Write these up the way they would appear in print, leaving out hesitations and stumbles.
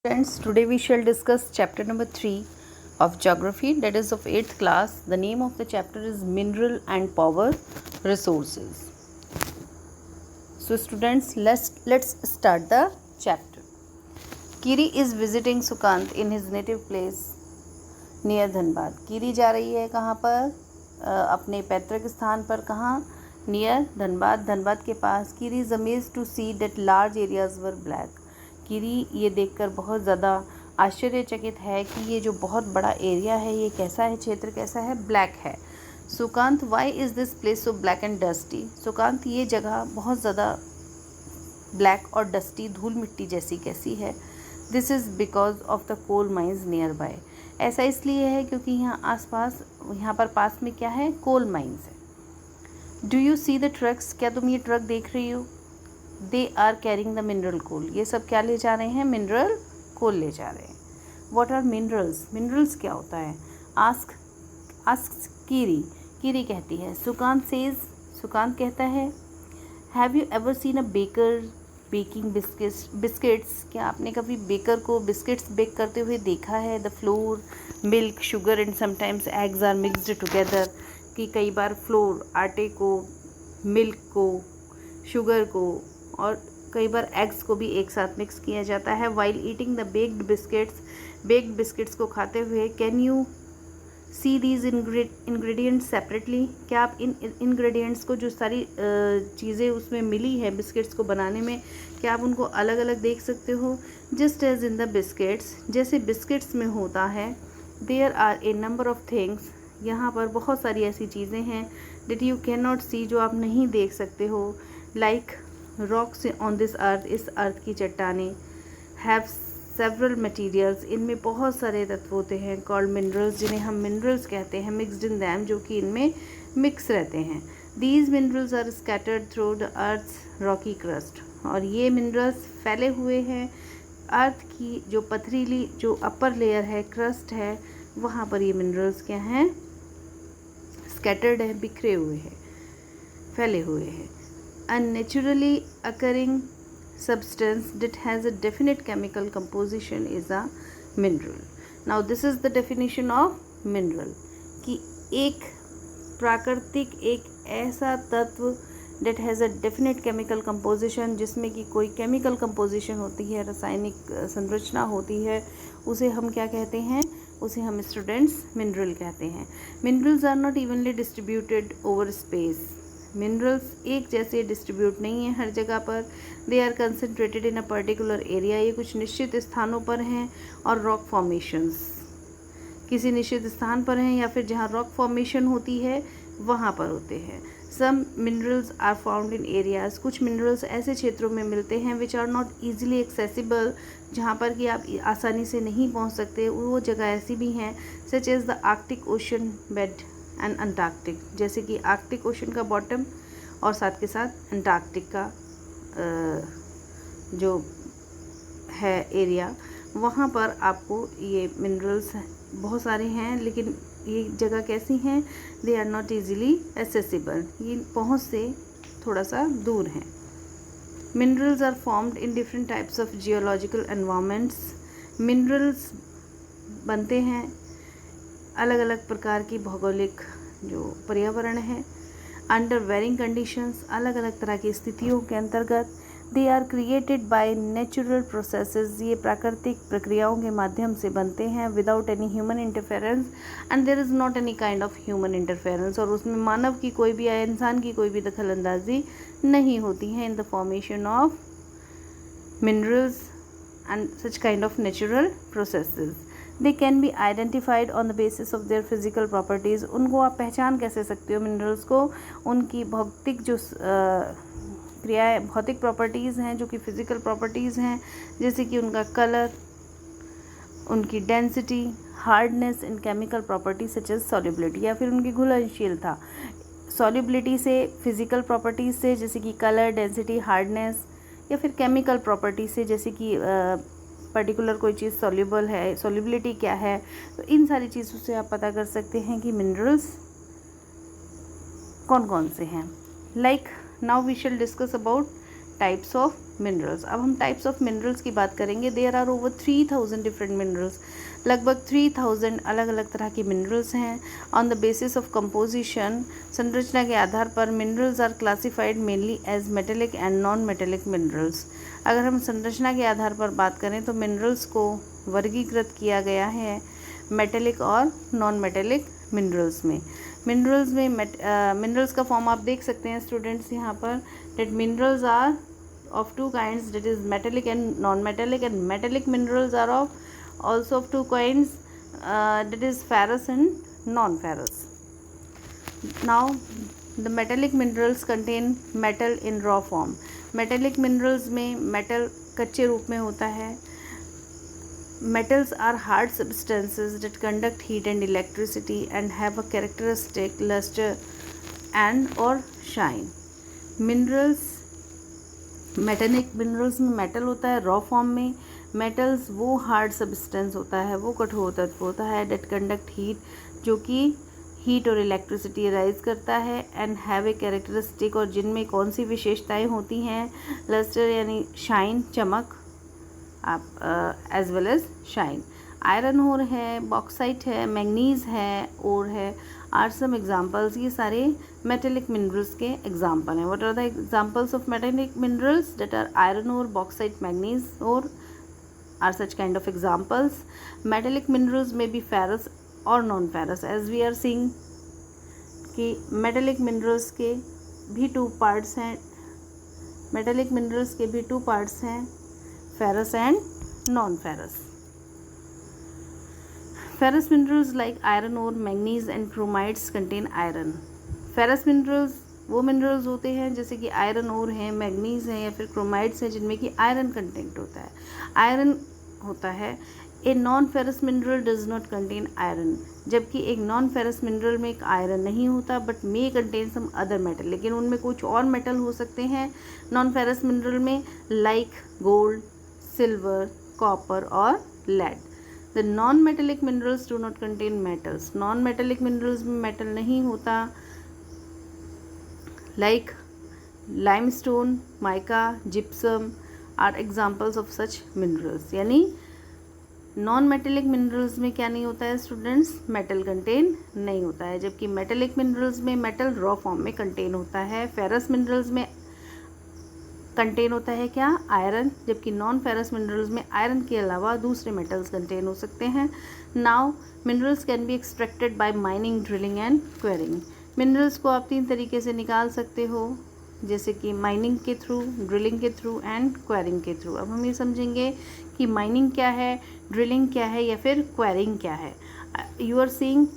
Friends, today we shall discuss chapter number 3 of geography, that is of 8th class. The name of the chapter is Mineral and Power Resources. So students, let's start the chapter. Kiri is visiting Sukant in his native place near Dhanbad. Kiri जा रही है कहाँ पर? अपने पैतृक स्थान पर. कहाँ? नियर धनबाद. धनबाद के पास. Kiri is amazed to see that large areas were black. किरी ये देखकर बहुत ज़्यादा आश्चर्यचकित है कि ये जो बहुत बड़ा एरिया है ये कैसा है, क्षेत्र कैसा है, ब्लैक है. Sukant, why is this place so black and dusty? Sukant, ये जगह बहुत ज़्यादा ब्लैक और डस्टी, धूल मिट्टी जैसी कैसी है? This is because of the coal mines nearby. ऐसा इसलिए है क्योंकि यहाँ पर पास में क्या है? कोल माइंस है. Do you see the trucks? क्या तुम ये ट्रक देख रही हो? They are carrying the mineral coal. ये सब क्या ले जा रहे हैं? मिनरल कोल ले जा रहे हैं. What are minerals? मिनरल्स क्या होता है? आस्क कीरी. कीरी कहती है. सुकांत सेज. सुकांत कहता है. Have you ever seen a baker baking biscuits? क्या आपने कभी बेकर को बिस्किट्स बेक करते हुए देखा है? The flour, milk, sugar and sometimes eggs are mixed together. कि कई बार फ्लोर, आटे को, मिल्क को, शुगर को और कई बार एग्स को भी एक साथ मिक्स किया जाता है. While eating the baked biscuits को खाते हुए. Can you see these ingredients separately? क्या आप इन इंग्रेडिएंट्स को, जो सारी चीज़ें उसमें मिली है बिस्किट्स को बनाने में, क्या आप उनको अलग अलग देख सकते हो? Just as in the biscuits, जैसे बिस्किट्स में होता है. There are a number of things. यहाँ पर बहुत सारी ऐसी चीज़ें हैं. That you can not see, जो आप नहीं देख सकते हो. Like rocks on this earth, इस अर्थ की चट्टानें. हैव सेवरल मटीरियल्स, इनमें बहुत सारे तत्व होते हैं. कॉल्ड मिनरल्स, जिन्हें हम मिनरल्स कहते हैं. मिक्सड इन दैम, जो कि इनमें मिक्स रहते हैं. These minerals are scattered through the earth's rocky crust. और ये मिनरल्स फैले हुए हैं अर्थ की जो पथरीली, जो अपर लेयर है, क्रस्ट है, वहाँ पर ये मिनरल्स क्या हैं? स्कैटर्ड है, बिखरे हुए हैं, फैले हुए हैं. A naturally occurring substance that has a definite chemical composition is a mineral. Now this is the definition of mineral. कि एक प्राकृतिक, एक ऐसा तत्व that has a definite chemical composition, जिसमें कि कोई chemical composition होती है, रासायनिक संरचना होती है, उसे हम क्या कहते हैं? उसे हम स्टूडेंट्स मिनरल कहते हैं. Minerals are not evenly distributed over space. Minerals एक जैसे डिस्ट्रीब्यूट नहीं है हर जगह पर. They are concentrated in a particular area. ये कुछ निश्चित स्थानों पर हैं. और रॉक फॉर्मेशंस किसी निश्चित स्थान पर हैं, या फिर जहाँ रॉक फॉर्मेशन होती है वहाँ पर होते हैं. Some minerals are found in areas. कुछ मिनरल्स ऐसे क्षेत्रों में मिलते हैं which are not easily accessible, जहाँ पर कि आप आसानी से नहीं पहुँच सकते. वो जगह ऐसी भी हैं, such as the Arctic ocean bed and Antarctic. जैसे कि आर्कटिक ओशन का बॉटम और साथ के साथ अंटार्कटिक का जो है एरिया, वहाँ पर आपको ये मिनरल्स बहुत सारे हैं. लेकिन ये जगह कैसी हैं? They are not easily accessible. ये पहुँच से थोड़ा सा दूर हैं. Minerals are formed in different types of geological environments. Minerals बनते हैं अलग अलग प्रकार की भौगोलिक जो पर्यावरण है. अंडर वेरिंग कंडीशंस, अलग अलग तरह की स्थितियों के अंतर्गत. They are created by natural processes. ये प्राकृतिक प्रक्रियाओं के माध्यम से बनते हैं. Without any human interference, and there is not any kind of human interference. और उसमें मानव की कोई भी या इंसान की कोई भी दखल अंदाजी नहीं होती है in the formation of minerals and such kind of natural processes. They can be identified on the basis of their physical properties. उनको आप पहचान कैसे सकते हो मिनरल्स को? उनकी भौतिक जो क्रियाएँ, भौतिक प्रॉपर्टीज़ हैं, जो कि फिजिकल प्रॉपर्टीज़ हैं, जैसे कि उनका कलर, उनकी density, hardness in chemical property such as solubility, या फिर उनकी घुलनशीलता. सॉल्युबिलिटी से, फिजिकल प्रॉपर्टीज़ से जैसे कि कलर, डेंसिटी, हार्डनेस, या फिर केमिकल प्रॉपर्टी से जैसे कि पर्टिकुलर कोई चीज़ सॉल्युबल है, सॉल्युबिलिटी क्या है. तो इन सारी चीज़ों से आप पता कर सकते हैं कि मिनरल्स कौन कौन से हैं. Like now we shall discuss about types of minerals. अब हम टाइप्स ऑफ मिनरल्स की बात करेंगे। There are over 3000 different minerals. लगभग 3000 अलग अलग तरह के मिनरल्स हैं। On the basis of composition, संरचना के आधार पर minerals are classified mainly as metallic and non metallic minerals. अगर हम संरचना के आधार पर बात करें तो मिनरल्स को वर्गीकृत किया गया है मेटेलिक और नॉन मेटेलिक मिनरल्स में। मिनरल्स का फॉर्म आप देख सकते हैं स्टूडेंट्स यहाँ पर, that minerals are of two kinds, that is metallic and non-metallic, and metallic minerals are also of two kinds, that is ferrous and non-ferrous. Now the metallic minerals contain metal in raw form. metallic minerals में metal कच्चे रूप में होता है। Metals are hard substances that conduct heat and electricity and have a characteristic luster and or shine. Minerals, metallic minerals में metal होता है raw form में। मेटल्स वो हार्ड सब्सटेंस होता है, वो कठोर तत्व होता है डेट कंडक्ट हीट, जो कि हीट और इलेक्ट्रिसिटी राइज करता है, एंड हैव ए कैरेक्टरिस्टिक, और जिनमें कौन सी विशेषताएं होती हैं, लस्टर यानी शाइन, चमक, आप as well as shine. Iron ore है, बॉक्साइट है, मैंगनीज है, ओर है, आर सम एग्जाम्पल्स। ये सारे मेटेलिक मिनरल्स के एग्जाम्पल हैं। What are the examples of metallic minerals? That are iron ore, bauxite, manganese ore are such kind of examples. Metallic minerals में बी फेरस और non ferrous, as we are seeing कि metallic minerals के भी two parts हैं। Metallic minerals के भी two parts हैं, ferrous and non ferrous. Ferrous minerals like iron ore, manganese and chromites contain iron. Ferrous minerals वो minerals होते हैं जैसे कि आयरन ओर हैं, मैग्नीज हैं या फिर क्रोमाइड्स हैं, जिनमें कि आयरन कंटेंट होता है, आयरन होता है। A non ferrous mineral does not contain iron, जबकि एक नॉन फेरस मिनरल में एक आयरन नहीं होता, but may contain some other metal, लेकिन उनमें कुछ और मेटल हो सकते हैं नॉन फेरस मिनरल में, लाइक गोल्ड, सिल्वर, कॉपर और lead. The non-metallic minerals do not contain metals. Non-metallic minerals में metal नहीं होता, like limestone, mica, gypsum are examples of such minerals. यानी non-metallic minerals में क्या नहीं होता है स्टूडेंट्स? metal contain नहीं होता है, जबकि metallic minerals में metal raw form में contain होता है। ferrous minerals में कंटेन होता है क्या? आयरन, जबकि नॉन फेरस मिनरल्स में आयरन के अलावा दूसरे मेटल्स कंटेन हो सकते हैं। Now minerals can be extracted bye mining, drilling and quarrying. Minerals को आप 3 तरीके से निकाल सकते हो, जैसे कि माइनिंग के थ्रू, ड्रिलिंग के थ्रू एंड क्वेरिंग के थ्रू। अब हम ये समझेंगे कि माइनिंग क्या है, ड्रिलिंग क्या है या फिर क्वेरिंग क्या है। You are seeing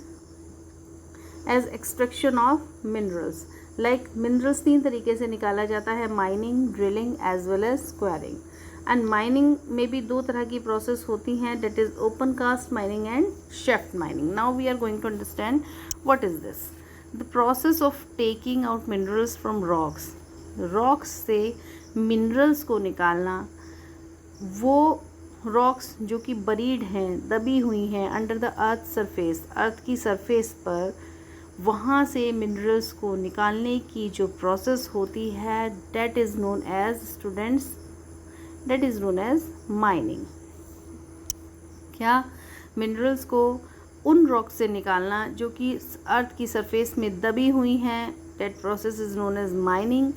as extraction of minerals. Like minerals 3 तरीके से निकाला जाता है, mining, drilling as well as quarrying. And mining में भी 2 तरह की प्रोसेस होती हैं, that is open cast mining and shaft mining. Now we are going to understand what is this. The process of taking out minerals from rocks. Rocks से minerals को निकालना, वो रॉक्स जो कि बरीड हैं, दबी हुई हैं अंडर द अर्थ सरफेस, अर्थ की सरफेस पर, वहाँ से मिनरल्स को निकालने की जो प्रोसेस होती है, that is known as students, that is known as mining. क्या? मिनरल्स को उन रॉक से निकालना जो कि अर्थ की सरफेस में दबी हुई हैं, that process is known as mining.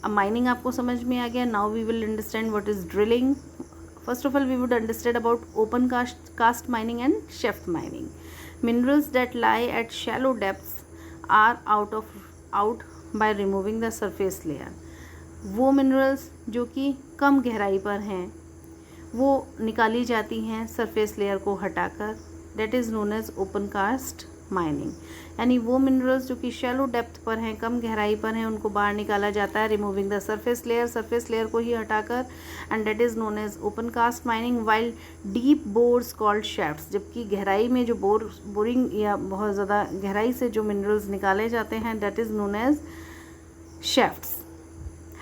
Mining आपको समझ में आ गया। Now we will understand what is drilling. First of all we would understand about open cast mining and shaft mining. Minerals that lie at shallow depths are out by removing the surface layer. वो minerals जो कि कम गहराई पर हैं वो निकाली जाती हैं सरफेस लेयर को हटाकर, that is known as open cast mining. यानी वो मिनरल्स जो कि शैलो डेप्थ पर हैं, कम गहराई पर हैं, उनको बाहर निकाला जाता है रिमूविंग द सरफेस लेयर को ही हटाकर, and that is known as open cast mining. While deep bores called shafts, जबकि गहराई में जो बोरिंग या बहुत ज़्यादा गहराई से जो मिनरल्स निकाले जाते हैं, that is known as shafts.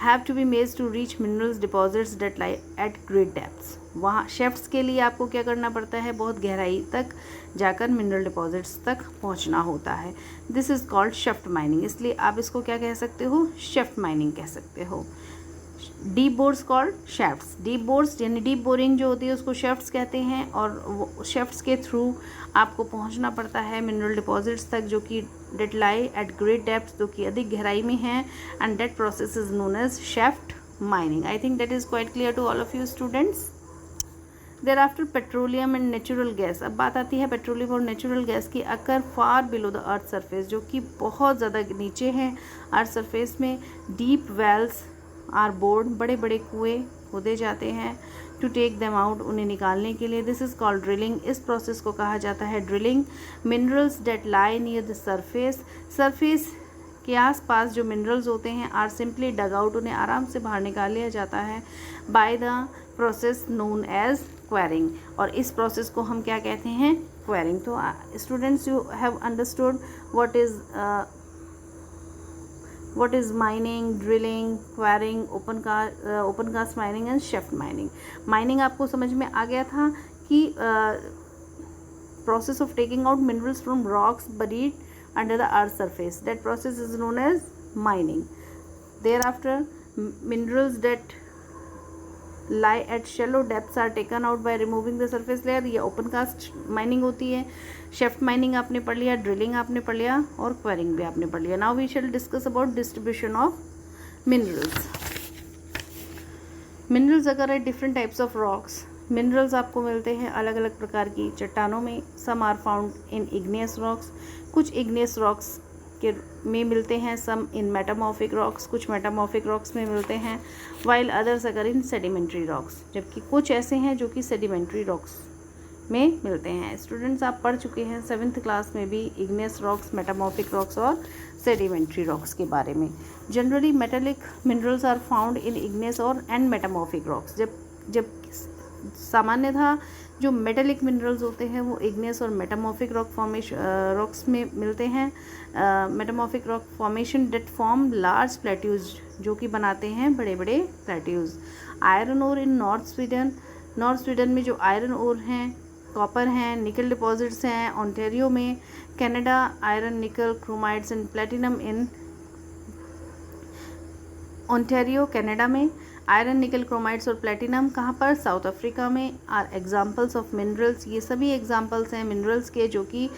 Have to be made to reach minerals deposits that lie at great depths. वहाँ शेफ्ट्स के लिए आपको क्या करना पड़ता है? बहुत गहराई तक जाकर मिनरल डिपॉजिट्स तक पहुँचना होता है। This is called shaft mining. इसलिए आप इसको क्या कह सकते हो? शेफ्ट माइनिंग कह सकते हो। Deep bores called shafts. Deep bores यानी डीप बोरिंग जो होती है उसको शेफ्ट्स कहते हैं, और वो शेफ्ट्स के थ्रू आपको पहुंचना पड़ता है मिनरल डिपॉजिट्स तक जो कि that lie at great depth, जो कि अधिक गहराई में हैं, and that process is known as shaft mining. I think that is quite clear to all of you students. There after petroleum and natural gas. अब बात आती है पेट्रोलियम और नेचुरल गैस की। Occur far below the earth surface, जो कि बहुत ज़्यादा नीचे हैं अर्थ सरफेस में। डीप वेल्स आर बोर्ड, बड़े बड़े कुएँ खोदे जाते हैं टू टेक देम आउट, उन्हें निकालने के लिए। दिस इज़ कॉल्ड ड्रिलिंग, इस प्रोसेस को कहा जाता है drilling. Minerals date lie near the surface, surface के आसपास जो मिनरल्स होते हैं आर सिंपली डग आउट, उन्हें आराम से बाहर निकाल लिया जाता है by the process known as quarrying, और इस प्रोसेस को हम क्या कहते हैं? क्वेरिंग। तो students, you have understood what is mining, drilling, quarrying, open cast mining and shaft mining. Mining आपको समझ में आ गया था कि process of taking out minerals from rocks buried under the earth surface, that process is known as mining. Thereafter, minerals that lie at shallow depths are taken out by removing the surface layer, ये open cast mining होती है। शेफ्ट mining आपने पढ़ लिया, drilling आपने पढ़ लिया, और क्वेरिंग भी आपने पढ़ लिया। Now we shall discuss about distribution of minerals. Minerals अगर है different types of rocks. Minerals आपको मिलते हैं अलग अलग प्रकार की चट्टानों में। Some are found in igneous rocks, कुछ इग्नियस रॉक्स के में मिलते हैं। सम इन मेटामॉर्फिक रॉक्स, कुछ मेटामॉर्फिक रॉक्स में मिलते हैं। वाइल अदर्स अगर इन सेडिमेंट्री रॉक्स, जबकि कुछ ऐसे हैं जो कि सेडिमेंट्री रॉक्स में मिलते हैं। स्टूडेंट्स, आप पढ़ चुके हैं 7th क्लास में भी इग्नियस रॉक्स, मेटामॉर्फिक रॉक्स और सेडिमेंट्री रॉक्स के बारे में। Generally metallic minerals are found in igneous और एंड मेटामॉर्फिक रॉक्स। जब सामान्यतः जो मेटेलिक मिनरल्स होते हैं वो इग्नियस और मेटामॉर्फिक रॉक्स में मिलते हैं। Metamorphic rock formation that form large plateaus, जो कि बनाते हैं बड़े बड़े plateaus. Iron ore in north Sweden में जो आयरन ओर हैं, कॉपर हैं, निकल डिपॉजिट्स हैं ओंटारियो में। Canada iron, nickel, chromides and platinum in Ontario Canada में। आयरन, निकल, क्रोमाइड्स और प्लेटिनम कहाँ पर? साउथ अफ्रीका में। आर एग्जाम्पल्स ऑफ मिनरल्स, ये सभी एग्जाम्पल्स हैं मिनरल्स के जो कि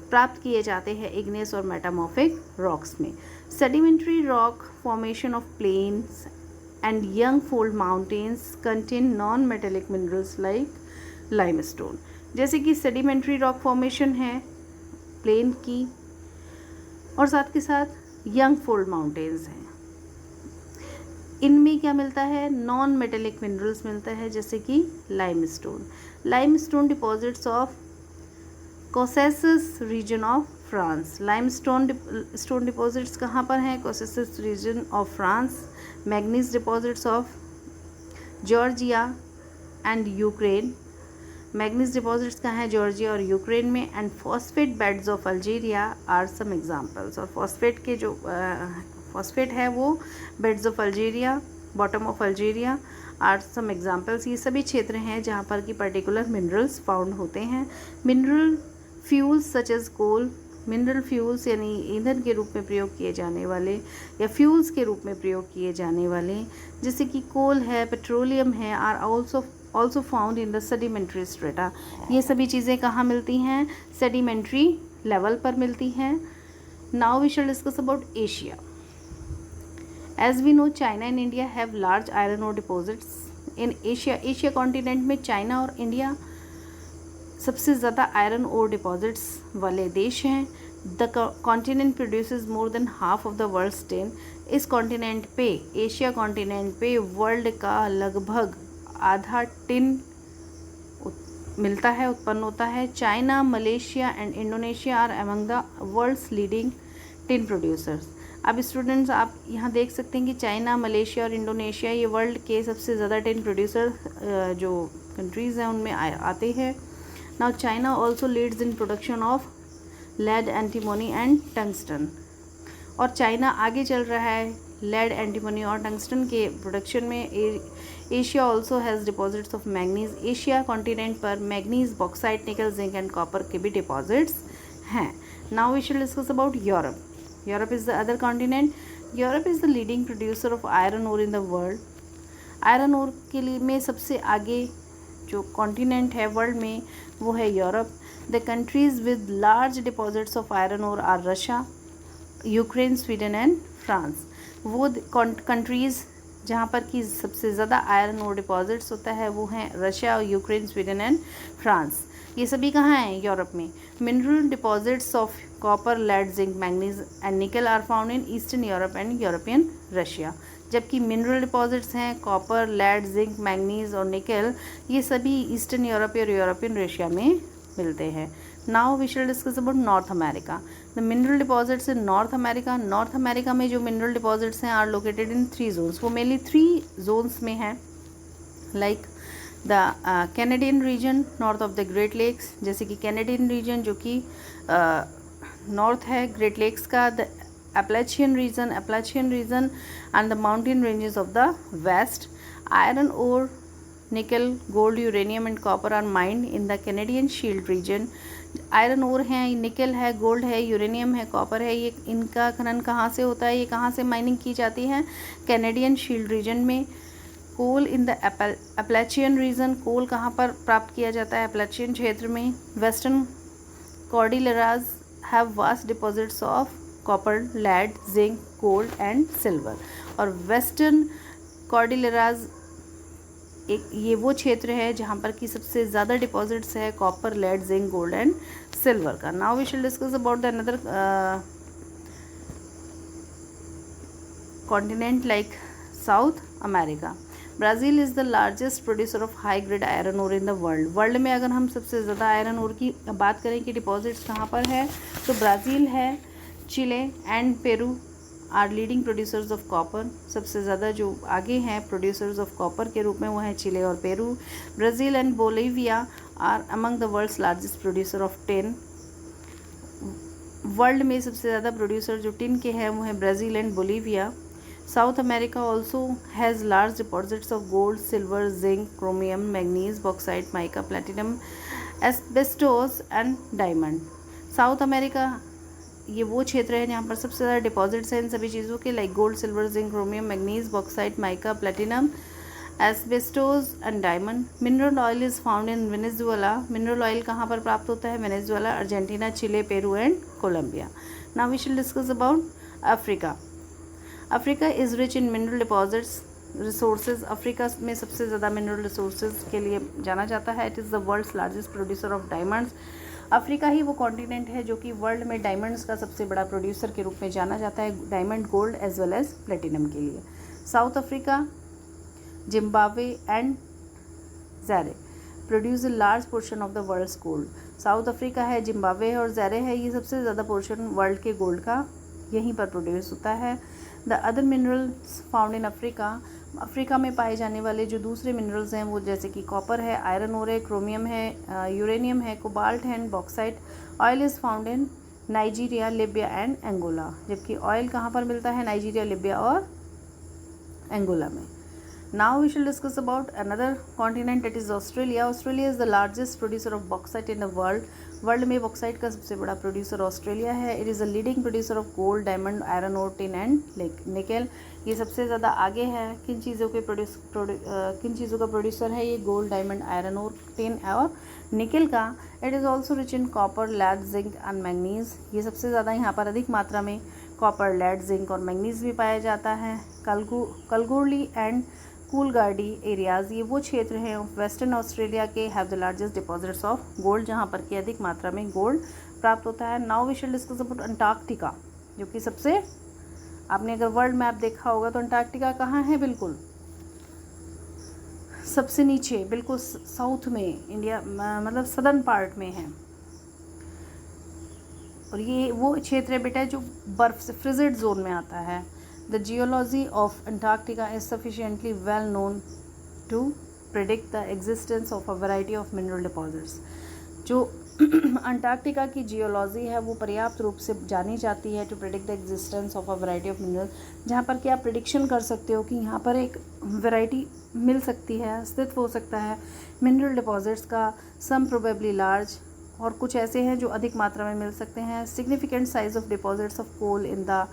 प्राप्त किए जाते हैं इग्नियस और मेटामॉर्फिक रॉक्स में। Sedimentary rock formation of plains and young fold mountains contain non metallic minerals like limestone. जैसे कि सेडिमेंट्री रॉक फॉर्मेशन है प्लेन की, और साथ के साथ यंग फोल्ड माउंटेन्स हैं। इनमें क्या मिलता है? नॉन मेटेलिक मिनरल्स मिलता है, जैसे कि लाइमस्टोन। लाइमस्टोन डिपॉजिट्स ऑफ कोसेसस region of France. Limestone stone deposits कहाँ पर हैं? कोसेसस region of France. Manganese deposits of Georgia and Ukraine. Manganese deposits कहाँ हैं? जॉर्जिया और यूक्रेन में। And phosphate beds of Algeria are some examples. और फॉस्फेट के जो फॉस्फेट है वो beds of Algeria, bottom of Algeria are some examples. ये सभी क्षेत्र हैं जहाँ पर कि पर्टिकुलर मिनरल्स फाउंड होते हैं। Mineral fuels such as coal, mineral fuels यानी ईंधन के रूप में प्रयोग किए जाने वाले या फ्यूल्स के रूप में प्रयोग किए जाने वाले, जैसे कि कोल है, पेट्रोलियम है, are also found in the sedimentary strata. ये सभी चीज़ें कहाँ मिलती हैं? सेडिमेंट्री लेवल पर मिलती हैं। Now we shall discuss about Asia. As we know, China and India have large iron ore deposits in Asia. Asia continent में चाइना और इंडिया सबसे ज़्यादा आयरन ओर डिपॉजिट्स वाले देश हैं। The continent produces more than half of the world's tin. इस continent पे, Asia continent पे वर्ल्ड का लगभग आधा टिन मिलता है, उत्पन्न होता है। China, Malaysia and Indonesia are among the world's leading tin producers. अब स्टूडेंट्स, आप यहाँ देख सकते हैं कि चाइना, मलेशिया और इंडोनेशिया ये वर्ल्ड के सबसे ज़्यादा टिन प्रोड्यूसर जो कंट्रीज़ हैं उनमें आते हैं। Now China also leads in production of lead, antimony and tungsten. और चाइना आगे चल रहा है लेड, एंटीमोनी और टंगस्टन के प्रोडक्शन में। Asia also has deposits of manganese. Asia continent पर manganese, bauxite, nickel, zinc and copper के भी डिपॉजिट्स हैं। Now we shall discuss about Europe. Europe is the other continent. Europe is the leading producer of iron ore in the world. Iron ore के लिए में सबसे आगे जो continent है वर्ल्ड में वो है Europe. The countries with large deposits of iron ore are Russia, Ukraine, Sweden and France. वो कंट्रीज़ जहाँ पर कि सबसे ज़्यादा आयरन ओर डिपॉजिट्स होता है वो हैं Russia, Ukraine, Sweden and France. ये सभी कहाँ हैं? यूरोप में। Mineral deposits of copper, lead, zinc, manganese and nickel are found in eastern Europe and European Russia. जबकि मिनरल डिपॉजिट्स हैं कॉपर, लेड, जिंक, मैंगनीज और निकल, ये सभी ईस्टर्न यूरोप और यूरोपियन रशिया में मिलते हैं। Now we shall discuss about North America. The mineral deposits in North America. North America में जो मिनरल डिपॉजिट्स हैं आर लोकेटेड इन 3 जोन्स। वो मेनली 3 जोन्स में हैं, like the Canadian region north of the Great Lakes, जैसे कि Canadian region जो कि नॉर्थ है ग्रेट लेक्स का, the Appalachian region and the mountain ranges of the west. Iron ore, nickel, gold, uranium and copper are mined in the Canadian Shield region. Iron ore है, nickel है, gold है, uranium है, copper है, ये इनका खनन कहाँ से होता है, ये कहाँ से माइनिंग की जाती है? कैनेडियन शील्ड रीजन में। कोल इन द अपैलेचियन रीजन, कोल कहाँ पर प्राप्त किया जाता है? अपैलेचियन क्षेत्र में। Western Cordilleras have vast deposits of copper, lead, zinc, gold and silver. और वेस्टर्न कॉर्डिलेराज एक ये वो क्षेत्र है जहाँ पर कि सबसे ज़्यादा डिपॉजिट्स है copper, lead, zinc, gold and silver का। Now we shall discuss about the another continent like South America. Brazil is the largest producer of high grade iron ore in the world. World में अगर हम सबसे ज़्यादा iron ओर की बात करें कि डिपॉजिट्स कहाँ पर है, तो ब्राज़ील है, Chile and Peru are leading producers of copper. सबसे ज़्यादा जो आगे हैं प्रोड्यूसर्स ऑफ कॉपर के रूप में वो हैं चिले और Peru. Brazil and Bolivia are among the world's largest producer of tin. World में सबसे ज़्यादा प्रोड्यूसर जो टिन के हैं वो हैं Brazil and Bolivia. South America also has large deposits of gold, silver, zinc, chromium, manganese, bauxite, mica, platinum, asbestos and diamond. South America ये वो क्षेत्र है जहाँ पर सबसे ज़्यादा डिपॉजिट्स हैं इन सभी चीज़ों के, like gold, silver, zinc, chromium, manganese, bauxite, mica, platinum, asbestos and diamond. Mineral oil is found in Venezuela. Mineral oil कहाँ पर प्राप्त होता है? Venezuela, Argentina, Chile, Peru and Colombia. Now we shall discuss about Africa. Africa is rich in mineral deposits resources. Africa में सबसे ज़्यादा mineral resources के लिए जाना जाता है। It is the world's largest producer of diamonds. Africa ही वो कॉन्टिनेंट है जो कि वर्ल्ड में डायमंड्स का सबसे बड़ा प्रोड्यूसर के रूप में जाना जाता है, diamond, gold as well as platinum के लिए। South Africa, Zimbabwe and Zaire produce a large portion of the world's gold. South Africa है, जिम्बाब्वे है और ज़ारे है, ये सबसे ज़्यादा पोर्शन वर्ल्ड के गोल्ड का यहीं पर प्रोड्यूस होता है। The other minerals found in Africa. Africa में पाए जाने वाले जो दूसरे मिनरल्स हैं वो जैसे कि कॉपर है, आयरन ओर है, क्रोमियम है, यूरेनियम है, कोबाल्ट है and bauxite. Oil is found in Nigeria, Libya and Angola. जबकि ऑयल कहाँ पर मिलता है? नाइजीरिया, लिबिया और एंगोला में। Now we shall discuss about another continent, that is Australia. Australia is the largest producer of bauxite in the world. World में bauxite का सबसे बड़ा प्रोड्यूसर ऑस्ट्रेलिया है। It is a leading producer of gold, diamond, iron ore, tin and nickel. ये सबसे ज़्यादा आगे है। किन चीज़ों का प्रोड्यूसर है ये? Gold, diamond, iron ore, tin और निकल का। It is also rich in copper, lead, zinc and manganese. ये सबसे ज़्यादा यहाँ पर अधिक मात्रा में कॉपर, लेड, जिंक और मैग्नीज भी पाया जाता है। कलगोरली एंड कूलगार्डी एरियाज़ ये वो क्षेत्र हैं वेस्टर्न ऑस्ट्रेलिया के have the largest deposits of gold, जहाँ पर कि अधिक मात्रा में गोल्ड प्राप्त होता है। Now we shall discuss about Antarctica, जो कि सबसे, आपने अगर वर्ल्ड मैप देखा होगा तो अंटार्कटिका कहाँ है? बिल्कुल सबसे नीचे, बिल्कुल साउथ में, इंडिया मतलब सदर्न पार्ट में है। और ये वो क्षेत्र है बेटा जो बर्फ़ से फ्रिजिड जोन में आता है। The geology of Antarctica is sufficiently well known to predict the existence of a variety of mineral deposits. जो अंटार्कटिका की जियोलॉजी है वो पर्याप्त रूप से जानी जाती है to predict the existence of a variety of mineral, जहाँ पर कि आप प्रिडिक्शन कर सकते हो कि यहाँ पर एक वैरायटी मिल सकती है, अस्तित्व हो सकता है मिनरल डिपॉजिट्स का। सम प्रोबेबली लार्ज, और कुछ ऐसे हैं जो अधिक मात्रा में मिल सकते हैं। Significant size of deposits of coal in the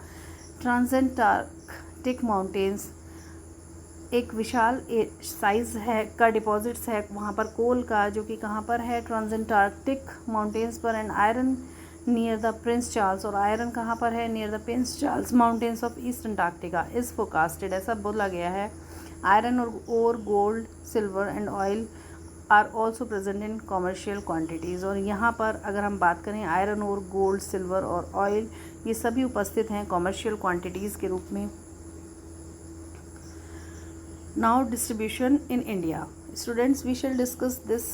Transantarctic mountains एक विशाल साइज़ है का डिपॉजिट्स है वहाँ पर कोल का, जो कि कहाँ पर है, ट्रांसएंटार्क्टिक माउंटेन्स पर, and iron near the Prince Charles, और आयरन कहाँ पर है, near the Prince Charles mountains of East Antarctica is forecasted, ऐसा बोला गया है। आयरन और gold, silver and oil are also present in commercial quantities, और यहाँ पर अगर हम बात करें आयरन और गोल्ड, सिल्वर और ऑयल, ये सभी उपस्थित हैं कॉमर्शियल क्वान्टिटीज़ के रूप में। Now distribution in India. Students, we shall discuss this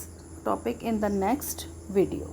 topic in the next video.